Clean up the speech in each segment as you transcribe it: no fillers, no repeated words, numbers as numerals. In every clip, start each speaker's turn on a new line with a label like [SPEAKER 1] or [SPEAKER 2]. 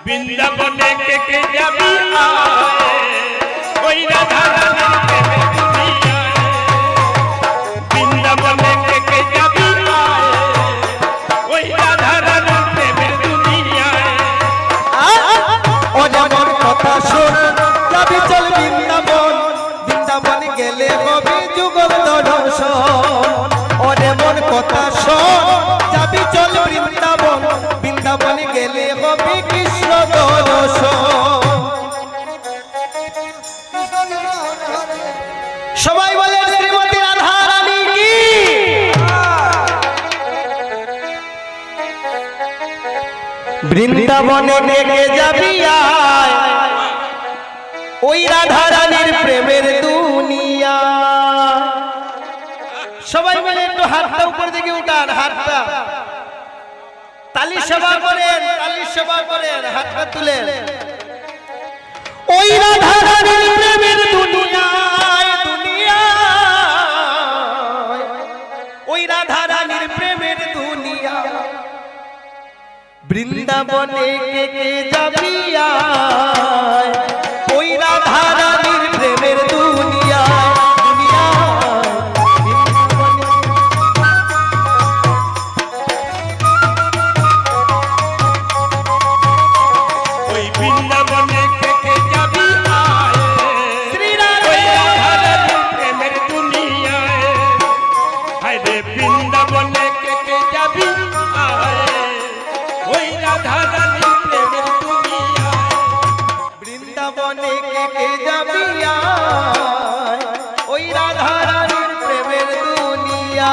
[SPEAKER 1] বৃন্দাবনে কে কে যাবি ওই রাধা রানীর প্রেমে দুনিয়ায় বৃন্দাবনে কে কে যাবি ওই রাধা রানীর প্রেমে দুনিয়ায়
[SPEAKER 2] ও যেমন কথা শোন যাবি চল বৃন্দাবন বৃন্দাবন গেলে হবে যুগল দর্শন ও যেমন কথা শোন যাবি চল বৃন্দাবন বৃন্দাবন গেলে হবে কৃষ্ণ দর্শন সবাই বলে শ্রীমতী রাধা রানী কি বৃন্দাবনে কে যাবি আয় ওই রাধা রানীর প্রেমের দুনিয়া সবাই মিলে একটু হাতটা উপর দিকে উঠান হাতটা তালি সেবা করেন হাতটা তুলেন ওই রাধা রানীর প্রেমের দুনিয়ায় ওই রাধা রানীর প্রেমের দুনিয়া বৃন্দাবনে কে যাবি আয় ওই রাধা রানীর প্রেমের দুনিয়া
[SPEAKER 1] ওই বৃন্দাবনে কে কে যাবি ওই রাধা রানীর প্রেমের দুনিয়ায় হায় রে বৃন্দাবনে কে কে যাবি ওই রাধা রানীর প্রেমের দুনিয়ায়
[SPEAKER 2] বৃন্দাবনে কে যাবি আয় ওই রাধা রানীর প্রেমের দুনিয়া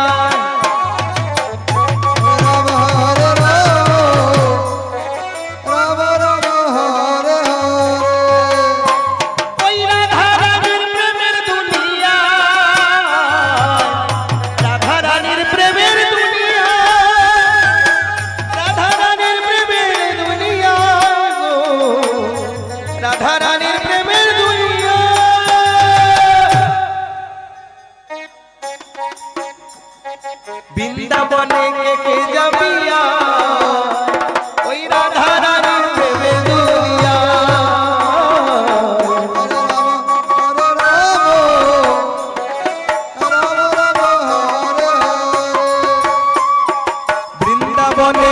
[SPEAKER 2] ওই রাধা রানীর প্রেমের দুনিয়া রাধা রানীর প্রেমের দুনিয়া রাধা রানীর প্রেমের দুনিয়া রাধা রানীর প্রেমের দুনিয়া বৃন্দাবনে কে যাবি ওই রাধা রানীর প্রেমের দুনিয়া বৃন্দাবনে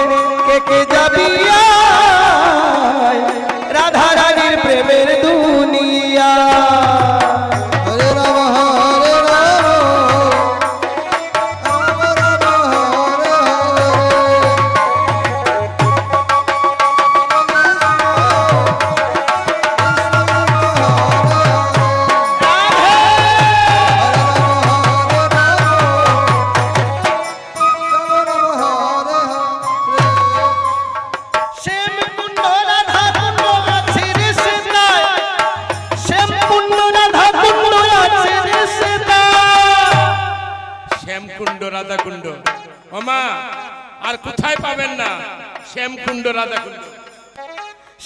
[SPEAKER 2] কে যাবি রাধা রানীর প্রেমের দুনিয়া শ্যাম কুণ্ড রাধা কুণ্ড আছে রে সেতায় শ্যাম কুণ্ড রাধা কুণ্ড আছে রে সেতায়
[SPEAKER 1] শ্যামকুণ্ড রাধাকুণ্ড ওমা আর কোথায় পাবেন না শ্যামকুণ্ড রাধাকুণ্ড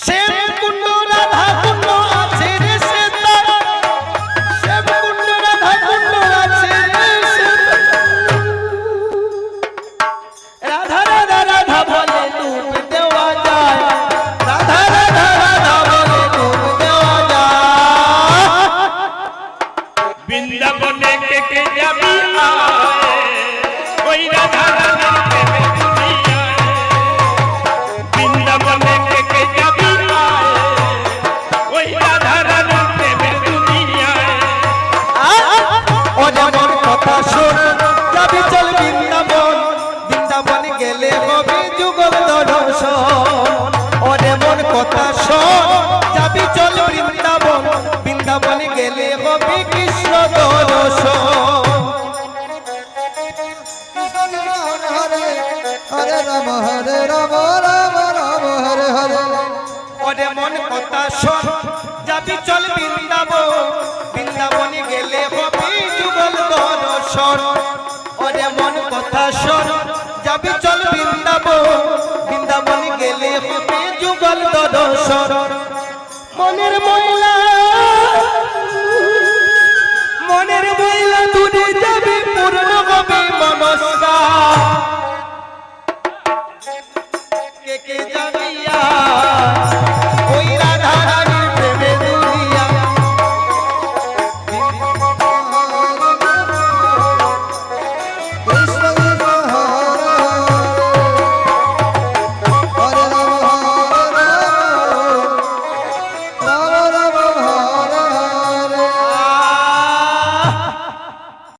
[SPEAKER 2] শ্যাম কুণ্ড রাধা কুণ্ড আছে রে সেতায় শ্যাম কুণ্ড রাধা কুণ্ড আছে রে সেতায় রাধা রাধা রাধা বলে ডুব দেওয়া যায় রাধা রাধা রাধা বলে ডুব দেওয়া যায়
[SPEAKER 1] বৃন্দাবনে কে কে যাবি ওই রাধা রানীর প্রেমে দুনিয়ায় বৃন্দাবনে কে কে যাবি ওই রাধা রানীর প্রেমের দুনিয়ায়
[SPEAKER 2] ও যেমন কথা শোন যাবি চল বৃন্দাবন বৃন্দাবন গেলে হবে যুগল দর্শন ও যেমন কথা শোন যাবি চল বৃন্দাবন বৃন্দাবন গেলে হবে কৃষ্ণ দর্শন
[SPEAKER 3] হরে রাম রাম রাম হরে হরে
[SPEAKER 2] ওরে মন কথা শোন যাবি চল বৃন্দাবন বৃন্দাবনে গেলে হবে যুগল দর্শন ওরে মন কথা শোন যাবি চল বৃন্দাবন বৃন্দাবনে গেলে হবে যুগল দর্শন মনের ময়লা দূরে যাবে পূর্ণ হবে মনস্কার